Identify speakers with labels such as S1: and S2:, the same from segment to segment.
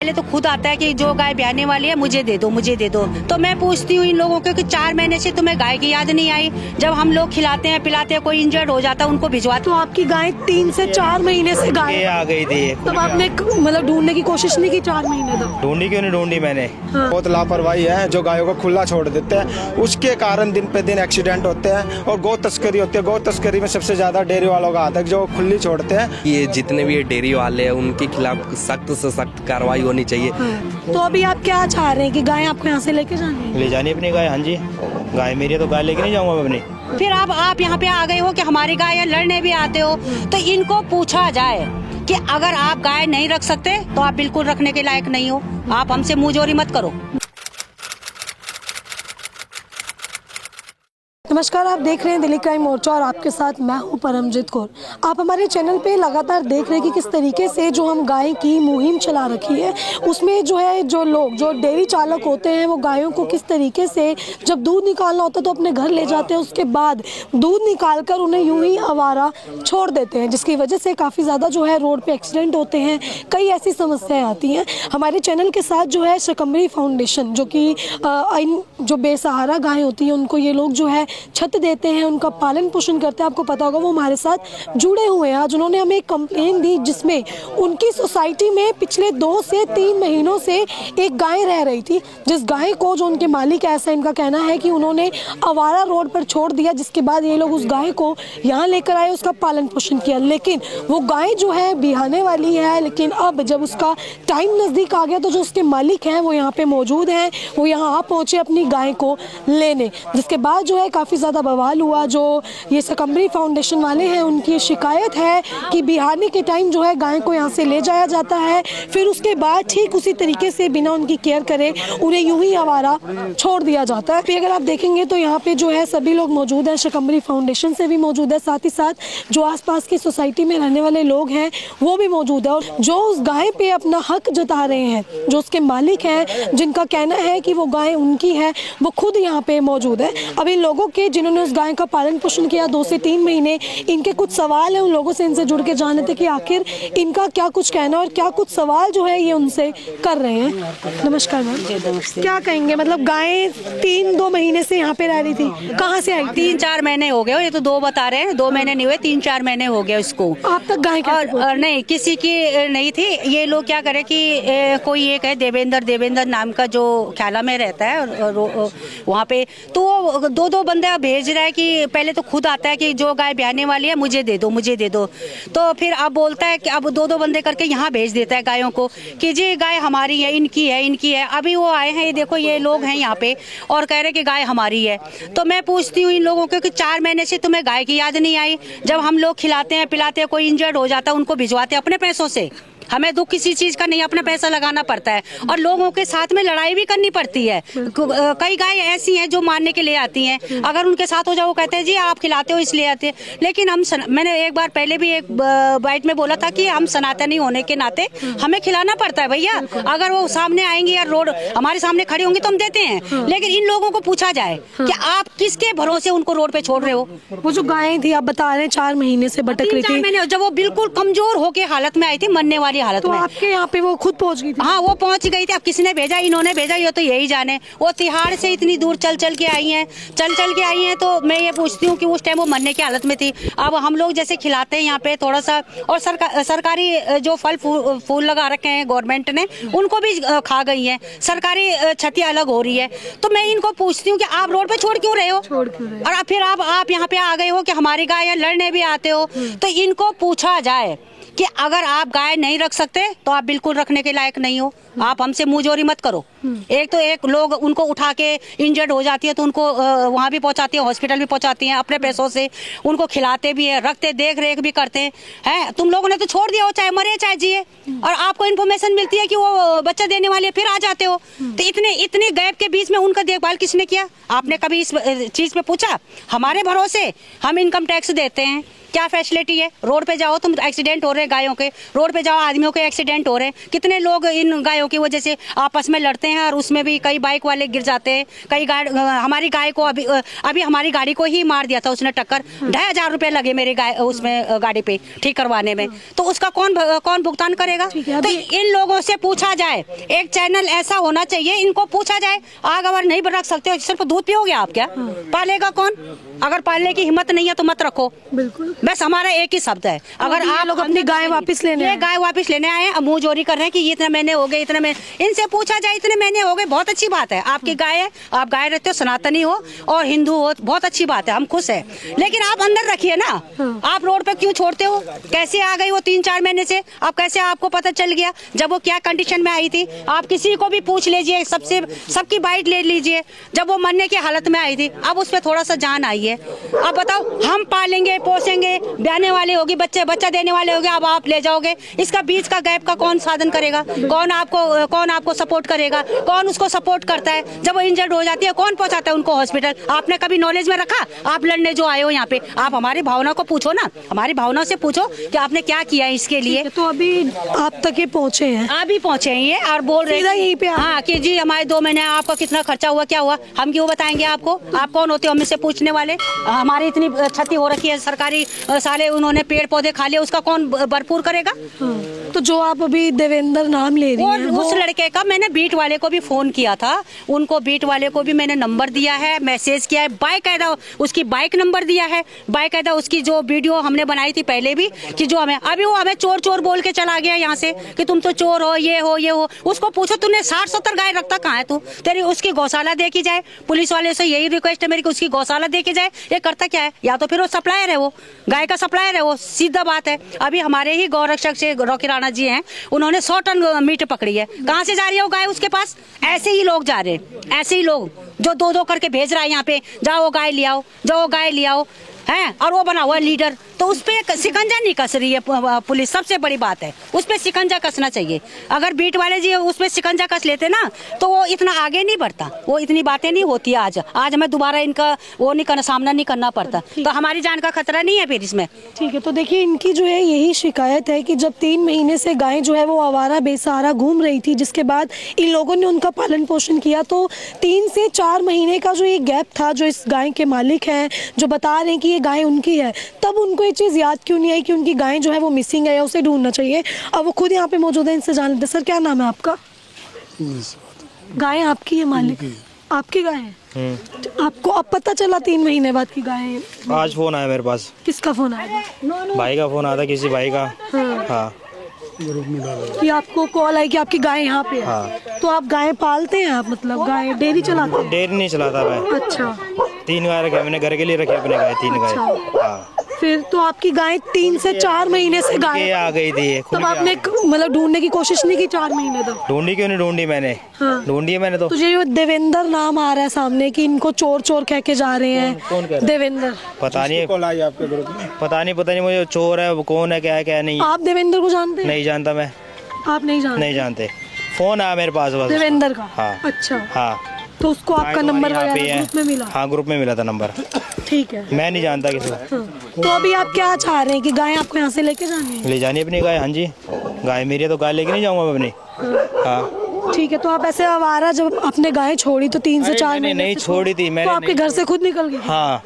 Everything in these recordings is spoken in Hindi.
S1: पहले तो खुद आता है कि जो गाय ब्याने वाली है मुझे दे दो, मुझे दे दो। तो मैं पूछती हूँ इन लोगों को कि 4 महीने से तुम्हें गाय की याद नहीं आई? जब हम लोग खिलाते हैं पिलाते हैं, कोई इंजर्ड हो जाता है उनको भिजवाते।
S2: तो आपकी गाय 3 से 4 महीने से गाय
S3: आ गई थी।
S2: तब आपने मतलब ढूंढने की कोशिश नहीं की 4 महीने तक?
S3: ढूंढी क्यों नहीं ढूंढी मैंने।
S2: हाँ।
S4: बहुत लापरवाही है जो गायों को खुला छोड़ देते हैं, उसके कारण दिन पे दिन एक्सीडेंट होते हैं और गौ तस्करी होती है। गौ तस्करी में सबसे ज्यादा डेयरी वालों का हाथ है जो खुली छोड़ते हैं।
S5: ये जितने भी डेयरी वाले हैं उनके खिलाफ सख्त से सख्त कार्रवाई होनी चाहिए।
S2: तो अभी आप क्या चाह रहे हैं कि गाय आपको यहाँ से लेके जानी है?
S3: ले जानी अपनी गाय। हाँ जी, गाय मेरी है तो गाय लेके नहीं जाऊंगा मैं अपनी।
S1: फिर आप यहाँ पे आ गए हो कि हमारी गाय है, लड़ने भी आते हो। तो इनको पूछा जाए कि अगर आप गाय नहीं रख सकते तो आप बिल्कुल रखने के लायक नहीं हो। आप हमसे मुंहजोरी मत करो।
S2: नमस्कार, आप देख रहे हैं दिल्ली क्राइम मोर्चा और आपके साथ मैं हूं परमजीत कौर। आप हमारे चैनल पे लगातार देख रहे हैं कि किस तरीके से जो हम गाय की मुहिम चला रखी है, उसमें जो है जो लोग जो डेयरी चालक होते हैं वो गायों को किस तरीके से जब दूध निकालना होता है तो अपने घर ले जाते हैं, उसके बाद दूध निकाल कर उन्हें यूं ही आवारा छोड़ देते हैं, जिसकी वजह से काफ़ी ज़्यादा जो है रोड पर एक्सीडेंट होते हैं, कई ऐसी समस्याएँ आती हैं। हमारे चैनल के साथ जो है शकंबरी फाउंडेशन, जो कि जो बेसहारा गाय होती हैं उनको ये लोग जो है छत देते हैं, उनका पालन पोषण करते हैं। आपको पता होगा वो हमारे साथ जुड़े हुए हैं। आज उन्होंने हमें एक कंप्लेन दी जिसमें उनकी सोसाइटी में पिछले 2 से 3 महीनों से एक गाय रह रही थी, जिस गाय को जो उनके मालिक, ऐसा इनका कहना है कि उन्होंने आवारा रोड पर छोड़ दिया, जिसके बाद ये लोग उस गाय को यहाँ लेकर आए, उसका पालन पोषण किया। लेकिन वो गाय जो है बिहाने वाली है, लेकिन अब जब उसका टाइम नज़दीक आ गया तो जो उसके मालिक हैं वो यहाँ पे मौजूद हैं, वो यहाँ आ पहुँचे अपनी गाय को लेने, जिसके बाद जो है काफ़ी ज़्यादा बवाल हुआ। जो ये शकंबरी फाउंडेशन वाले हैं उनकी शिकायत है कि बिहारने के टाइम जो है गाय को यहाँ से ले जाया जाता है, फिर उसके बाद ठीक उसी तरीके से बिना उनकी केयर करे उन्हें यूं ही आवारा छोड़ दिया जाता है। फिर अगर आप देखेंगे तो यहाँ पे जो है सभी लोग मौजूद हैं, शकंबरी फाउंडेशन से भी मौजूद है, साथ ही साथ जो आसपास की सोसाइटी में रहने वाले लोग हैं वो भी मौजूद है, और जो उस गाय पे अपना हक जता रहे हैं, जो उसके मालिक हैं, जिनका कहना है कि वो गाय उनकी है, वो खुद यहाँ पे मौजूद है। अब इन लोगों के जिन्होंने उस गाय का पालन पोषण किया 2 से 3 महीने, इनके कुछ सवाल हैं, उन लोगों से इनसे जुड़ के जानते थे कि आखिर इनका क्या कुछ कहना और क्या कुछ सवाल जो है ये उनसे कर रहे हैं। नमस्कार मैम, क्या कहेंगे? मतलब गाय 3-2 महीने से यहाँ पे रह रही थी, कहाँ से आई?
S1: 3-4 महीने हो गए। ये तो 2 बता रहे हैं, 2 महीने नहीं हुए, 3-4 महीने हो गए उसको।
S2: आप तक गाय
S1: और नहीं, किसी की नहीं थी। ये लोग क्या करे कि कोई एक है देवेंद्र नाम का जो ख्याला में रहता है वहाँ पे, तो वो 2-2 बंदे भेज रहा है कि पहले तो खुद आता है कि जो गाय ब्याने वाली है मुझे दे दो, मुझे दे दो। तो फिर अब बोलता है कि अब 2-2 बंदे करके यहाँ भेज देता है गायों को कि जी गाय हमारी है, इनकी है, इनकी है। अभी वो आए हैं, ये देखो ये लोग हैं यहाँ पे और कह रहे कि गाय हमारी है। तो मैं पूछती हूँ इन लोगों को कि 4 महीने से तुम्हें गाय की याद नहीं आई? जब हम लोग खिलाते हैं पिलाते हैं, कोई इंजर्ड हो जाता है उनको भिजवाते हैं अपने पैसों से। हमें दुख किसी चीज का नहीं, अपना पैसा लगाना पड़ता है और लोगों के साथ में लड़ाई भी करनी पड़ती है। कई गाय ऐसी हैं जो मारने के लिए आती हैं, अगर उनके साथ हो जाओ वो कहते हैं जी आप खिलाते हो इसलिए आते हैं। लेकिन मैंने एक बार पहले भी एक बाइट में बोला था कि हम सनातनी होने के नाते हमें खिलाना पड़ता है भैया। अगर वो सामने आएंगे या रोड हमारे सामने खड़ी होंगी तो हम देते हैं, लेकिन इन लोगों को पूछा जाए कि आप किसके भरोसे उनको रोड पे छोड़ रहे हो?
S2: वो जो गाय थी आप बता रहे हैं 4 महीने से भटक रही थी,
S1: जब वो बिल्कुल कमजोर होके हालत में आई थी, मरने वाली हालत
S2: तो
S1: में।
S2: आपके यहाँ पे वो खुद पहुँच गई थी?
S1: हाँ, वो पहुंच गई थी। अब किसने भेजा, इन्होंने भेजा, ये तो यही जाने। वो तिहाड़ से इतनी दूर चल चल के आई हैं, तो मैं ये पूछती हूँ कि उस टाइम वो मरने की हालत में थी। अब हम लोग जैसे खिलाते हैं यहाँ पे थोड़ा सा, और सरकारी जो फल फूल लगा रखे हैं गवर्नमेंट ने, उनको भी खा गई है। सरकारी क्षति अलग हो रही है। तो मैं इनको पूछती हूँ कि आप रोड पे छोड़ क्यों रहे हो? और फिर आप यहाँ पे आ गए हो कि हमारी गाय है, लड़ने भी आते हो। तो इनको पूछा जाए कि अगर आप गाय नहीं रख सकते तो आप बिल्कुल रखने के लायक नहीं हो। आप हमसे मुंहजोरी मत करो। एक लोग उनको उठा के इंजर्ड हो जाती है तो उनको वहाँ भी पहुँचाती है, हॉस्पिटल भी पहुँचाती हैं अपने पैसों से, उनको खिलाते भी है, रखते, देख रेख भी करते हैं। तुम लोगों ने तो छोड़ दिया हो, चाहे मरे चाहे जिए, और आपको इन्फॉर्मेशन मिलती है कि वो बच्चा देने वाली है, फिर आ जाते हो। तो इतने गैप के बीच में उनका देखभाल किसने किया? आपने कभी इस चीज़ पे पूछा? हमारे भरोसे हम इनकम टैक्स देते हैं, क्या फैसिलिटी है? रोड पे जाओ तुम, एक्सीडेंट हो रहे हैं गायों के, रोड पे जाओ आदमियों के एक्सीडेंट हो रहे हैं। कितने लोग इन गायों की वजह से आपस में लड़ते हैं और उसमें भी कई बाइक वाले गिर जाते हैं। कई हमारी गाय को अभी हमारी गाड़ी को ही मार दिया था उसने, टक्कर। 2,500 रुपये लगे मेरे गाय उसमें गाड़ी पे ठीक करवाने में, तो उसका कौन भुगतान करेगा? तो इन लोगों से पूछा जाए, एक चैनल ऐसा होना चाहिए, इनको पूछा जाए। आग अगर नहीं रख सकते, सिर्फ दूध पियोगे आप क्या? पालेगा कौन? अगर पालने की हिम्मत नहीं है तो मत रखो।
S2: बिल्कुल,
S1: बस हमारा एक ही शब्द है। अगर आप
S2: लोग अपनी गाय वापस लेने आए,
S1: गाय वापस लेने आए, मुंह जोरी कर रहे हैं कि ये इतने महीने हो गए, इतने महीने, इनसे पूछा जाए इतने महीने हो गए, बहुत अच्छी बात है। आपकी गाय है, आप गाय रहते हो, सनातनी हो और हिंदू हो, बहुत अच्छी बात है, हम खुश है। लेकिन आप अंदर रखिए ना, आप रोड पे क्यों छोड़ते हो? कैसे आ गई वो 3-4 महीने से? आप कैसे, आपको पता चल गया जब वो क्या कंडीशन में आई थी? आप किसी को भी पूछ लीजिए, सबकी बाइट ले लीजिए, जब वो मरने की हालत में आई थी। अब उस पर थोड़ा सा जान आई है। अब बताओ, हम पालेंगे पोसेंगे, ब्याने वाले होगी, बच्चा देने वाले होगे, अब आप ले जाओगे, इसका बीच का गैप का कौन साधन करेगा? कौन आपको सपोर्ट करेगा? कौन उसको सपोर्ट करता है? जब वो इंजर्ड हो जाती है, कौन पहुंचाता है उनको हॉस्पिटल? आपने कभी नॉलेज में रखा? आप लड़ने जो आए हो यहाँ पे, आप हमारी भावना को पूछो ना, हमारी भावना से पूछो कि आपने क्या किया है इसके लिए।
S2: तो अभी आप तक ये पहुंचे हैं?
S1: आप भी पहुंचे हैं ये, और बोल रहे हैं
S2: यहीं पे
S1: हाँ कि जी हमारे 2 महीने आपका कितना खर्चा हुआ, क्या हुआ? हम क्यों बताएंगे आपको? आप कौन होते हो हमसे पूछने वाले? हमारी इतनी क्षति हो रखी है, सरकारी साले उन्होंने पेड़ पौधे खा लिए, उसका कौन भरपूर करेगा?
S2: तो जो आप अभी देवेंद्र नाम ले रही हैं,
S1: उस लड़के का मैंने बीट वाले को भी फोन किया था, उनको बीट वाले को भी मैंने नंबर दिया है, मैसेज किया है, बाकायदा उसकी बाइक नंबर दिया है, बाकायदा उसकी जो वीडियो हमने बनाई थी पहले भी, कि जो अभी वो हमें चोर चोर बोल के चला गया यहाँ से कि तुम तो चोर हो, ये हो। उसको पूछो तूने 60-70 गाय रखता कहाँ है तू? तेरी उसकी गौशाला देखी जाए। पुलिस वाले से यही रिक्वेस्ट है मेरी कि उसकी गौशाला देखी जाए। ये करता क्या है? या तो फिर वो सप्लायर है, वो गाय का सप्लायर है, वो सीधा बात है। अभी हमारे ही गौरक्षक से रॉकी राणा जी हैं, उन्होंने 100 टन मीट पकड़ी है। कहाँ से जा रही है वो गाय उसके पास? ऐसे ही लोग जा रहे हैं, ऐसे ही लोग जो 2-2 करके भेज रहा है यहाँ पे, जाओ गाय ले आओ, जाओ गाय ले आओ, हैं, और वो बना हुआ लीडर। तो उस पर शिकंजा नहीं कस रही है पुलिस, सबसे बड़ी बात है, उस पर शिकंजा कसना चाहिए। अगर बीट वाले जी उस पर शिकंजा कस लेते ना तो वो इतना आगे नहीं बढ़ता, वो इतनी बातें नहीं होती। आज हमें दोबारा इनका वो नहीं करना, सामना नहीं करना पड़ता, तो हमारी जान का खतरा नहीं है फिर इसमें।
S2: ठीक है, तो देखिए इनकी जो है यही शिकायत है कि जब 3 महीने से गाय जो है वो आवारा बेसहारा घूम रही थी, जिसके बाद इन लोगों ने उनका पालन पोषण किया, तो 3 से 4 महीने का जो ये गैप था, जो इस गाय के मालिक हैं जो बता रहे हैं कि ये गाय उनकी है, तब उनको ये चीज़ याद क्यों नहीं आई कि उनकी गाय जो है वो मिसिंग है या उसे ढूंढना चाहिए? अब वो खुद यहाँ पे मौजूद है, इनसे जान लेते। सर, क्या नाम है आपका? गाय आपकी है मालिक? आपकी गाय है? आपको अब पता चला 3 महीने बाद की गाय है?
S3: आज फोन आया मेरे पास।
S2: किसका फोन आया?
S3: भाई का फोन आया था, किसी भाई का। हाँ,
S2: कि आपको कॉल आई कि आपकी गाय यहाँ पे है?
S3: हाँ।
S2: तो आप गाय पालते हैं? आप मतलब गाय डेयरी चलाते हैं?
S3: डेयरी नहीं चलाता मैं।
S2: अच्छा।
S3: 3 गाय रखे मैंने, घर के लिए रखी अपने गाय, 3 गाय। हाँ।
S2: फिर तो आपकी गाय 3 से 4 महीने से गाय
S3: आ गई थी।
S2: तब आपने मतलब ढूंढने की कोशिश नहीं की 4 महीने तक?
S3: ढूंढी क्यों नहीं ढूंढी मैंने?
S2: हाँ।
S3: ढूंढी है मैंने तो।
S2: ये देवेंद्र नाम आ रहा है सामने कि इनको चोर चोर कह के जा रहे हैं।
S3: कौन कह रहा है?
S2: देवेंद्र।
S3: पता नहीं,
S4: कॉल आई आपके ग्रुप में?
S3: पता नहीं मुझे चोर है वो कौन है, क्या है क्या नहीं।
S2: आप देवेंद्र को जानते हैं?
S3: नहीं जानता मैं।
S2: आप नहीं जानते?
S3: नहीं जानते। फोन आया मेरे पास बस
S2: देवेंद्र का?
S3: हाँ।
S2: अच्छा।
S3: हाँ,
S2: तो उसको आपका नंबर वगैरह ग्रुप में मिला?
S3: हाँ, ग्रुप में मिला था नंबर।
S2: ठीक है।
S3: मैं नहीं जानता किसी को।
S2: हाँ। तो अभी आप क्या चाह रहे हैं कि गाय आपको यहाँ से लेके जानी है?
S3: ले जानी अपनी गाय। हाँ जी, गाय मेरी है तो गाय लेके नहीं जाऊंगा मैं अपनी। हाँ।
S2: ठीक है, तो आप ऐसे आवारा जब आपने गाय छोड़ी तो 3 से 4 महीने
S3: नहीं छोड़ी थी मैंने।
S2: तो आपके घर से खुद निकल गई?
S3: हाँ।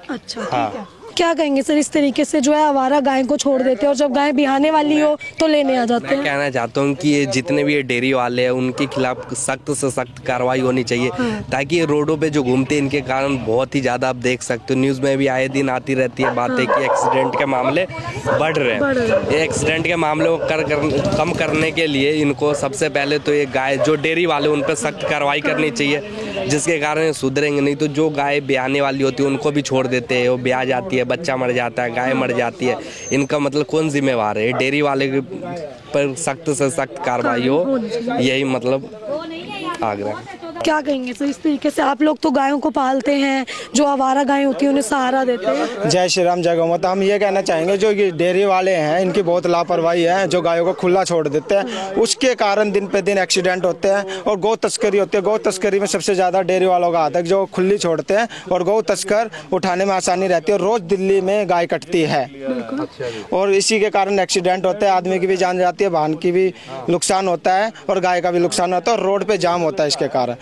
S2: अच्छा, ठीक है। क्या कहेंगे सर, इस तरीके से जो है आवारा गाय को छोड़ देते हैं और जब गाय बिहाने वाली हो तो लेने आ जाते
S5: मैं
S2: हैं?
S5: कहना चाहता हूँ कि ये जितने भी ये डेयरी वाले हैं उनके खिलाफ सख्त से सख्त कार्रवाई होनी चाहिए, ताकि ये रोडों पे जो घूमते हैं इनके कारण बहुत ही ज़्यादा आप देख सकते हो, न्यूज़ में भी आए दिन आती रहती है बातें कि एक्सीडेंट के मामले बढ़ रहे हैं। ये एक्सीडेंट के मामले को कम करने के लिए इनको सबसे पहले तो ये गाय जो डेयरी वाले उन पर सख्त कार्रवाई करनी चाहिए, जिसके कारण ये सुधरेंगे। नहीं तो जो गाय ब्याने वाली होती है उनको भी छोड़ देते हैं, वो ब्याह जाती है, बच्चा मर जाता है, गाय मर जाती है, इनका मतलब कौन जिम्मेवार है? डेयरी वाले पर सख्त से सख्त कार्रवाई हो, यही मतलब आग्रह।
S2: क्या कहेंगे सर इस तरीके से? आप लोग तो गायों को पालते हैं, जो आवारा गायें होती हैं उन्हें सहारा देते हैं।
S4: जय श्री राम, जय गौ माता। हम ये कहना चाहेंगे जो ये डेयरी वाले हैं इनकी बहुत लापरवाही है, जो गायों को खुला छोड़ देते हैं उसके कारण दिन पे दिन एक्सीडेंट होते हैं और गौ तस्करी होती है। गौ तस्करी में सबसे ज़्यादा डेयरी वालों का हाथ है, जो खुली छोड़ते हैं और गौ तस्कर उठाने में आसानी रहती है। रोज़ दिल्ली में गाय कटती है और इसी के कारण एक्सीडेंट होते हैं, आदमी की भी जान जाती है, वाहन की भी नुकसान होता है और गाय का भी नुकसान होता है और रोड पे जाम होता है इसके कारण।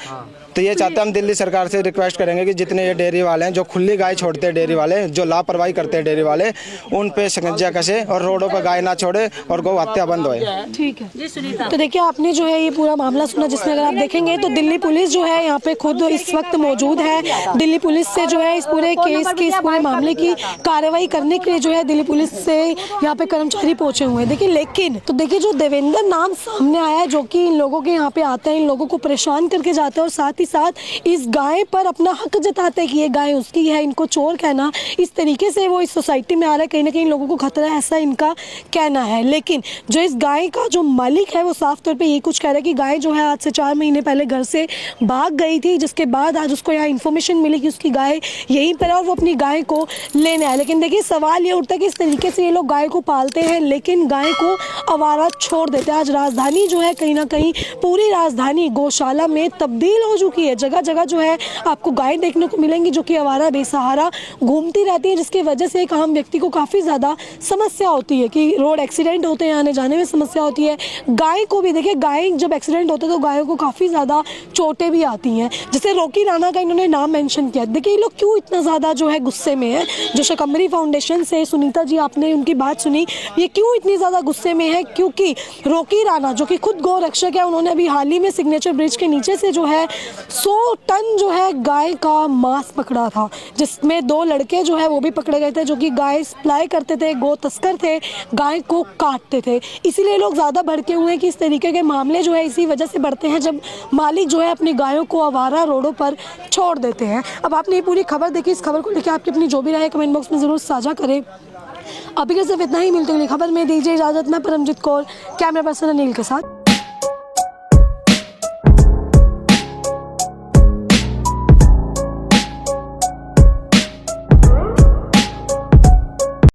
S4: तो ये चाहते हैं, हम दिल्ली सरकार से रिक्वेस्ट करेंगे कि जितने ये डेयरी वाले हैं जो खुली गाय छोड़ते हैं, डेयरी वाले जो लापरवाही करते हैं डेयरी वाले, उन पे शिकंजा कसे और रोडों पर गाय ना छोड़े और गौ हत्या बंद होए।
S2: ठीक है, तो देखिए आपने जो है ये पूरा मामला सुना, जिसमें अगर आप देखेंगे तो दिल्ली पुलिस जो है यहाँ पे खुद इस वक्त मौजूद है। दिल्ली पुलिस से जो है इस पूरे केस की, इस पूरे मामले की कार्रवाई करने के लिए जो है दिल्ली पुलिस से यहाँ पे कर्मचारी पहुंचे हुए हैं। देखिए लेकिन तो देखिए जो देवेंद्र नाम सामने आया है, जो कि इन लोगों के यहाँ पे आता है, इन लोगों को परेशान करके जाता है और साथ ही साथ इस गाय पर अपना हक जताते हैं कि ये गाय उसकी है, इनको चोर कहना, इस तरीके से वो इस सोसाइटी में आ रहा है, कहीं ना कहीं लोगों को खतरा है, ऐसा इनका कहना है। लेकिन जो इस गाय का जो मालिक है वो साफ तौर पे ये कुछ कह रहा है कि गाय जो है आज से 4 महीने पहले घर से भाग गई थी, जिसके बाद आज उसको यहाँ इन्फॉर्मेशन मिली कि उसकी गाय यहीं पर है और वो अपनी गाय को लेने आए। लेकिन देखिए सवाल ये उठता है कि इस तरीके से ये लोग गाय को पालते हैं लेकिन गाय को आवारा छोड़ देते हैं। आज राजधानी जो है कहीं ना कहीं पूरी राजधानी गौशाला में तब्दील हो चुकी है। जगह जगह जो है आपको गाय देखने को मिलेंगी जो कि आवारा बेसहारा घूमती रहती है, जिसकी वजह से एक आम व्यक्ति को काफ़ी ज़्यादा समस्या होती है कि रोड एक्सीडेंट होते हैं, आने जाने में समस्या होती है। गाय को भी देखिए, गाय जब एक्सीडेंट होता है तो गायों को काफ़ी ज़्यादा चोटें भी आती हैं। जैसे रॉकी राणा का इन्होंने नाम मेंशन किया। देखिए ये लोग क्यों इतना ज़्यादा जो है गुस्से में है? जो शकंबरी फाउंडेशन से सुनीता जी आपने उनकी बात सुनी, ये क्यों इतनी ज़्यादा गुस्से में है? क्योंकि रॉकी राणा जो कि खुद गौ रक्षक है, उन्होंने अभी हाल ही में सिग्नेचर ब्रिज के नीचे से जो है 100 टन जो है गाय का मांस पकड़ा था, जिसमें 2 लड़के जो है वो भी पकड़े गए थे जो कि गाय सप्लाई करते थे, गौ तस्कर थे, गाय को काटते थे। इसीलिए लोग ज़्यादा भड़के हुए हैं कि इस तरीके के मामले जो है इसी वजह से बढ़ते हैं जब मालिक जो है अपनी गायों को आवारा रोडों पर छोड़ देते हैं। अब आपने ये पूरी खबर देखी, इस खबर को लेकर आपकी अपनी जो भी राय कमेंट बॉक्स में ज़रूर साझा करें। अभी के सिर्फ इतना ही, मिलते अगली खबर में, दीजिए इजाज़त। मैं परमजीत कौर, कैमरा पर्सन अनिल के साथ।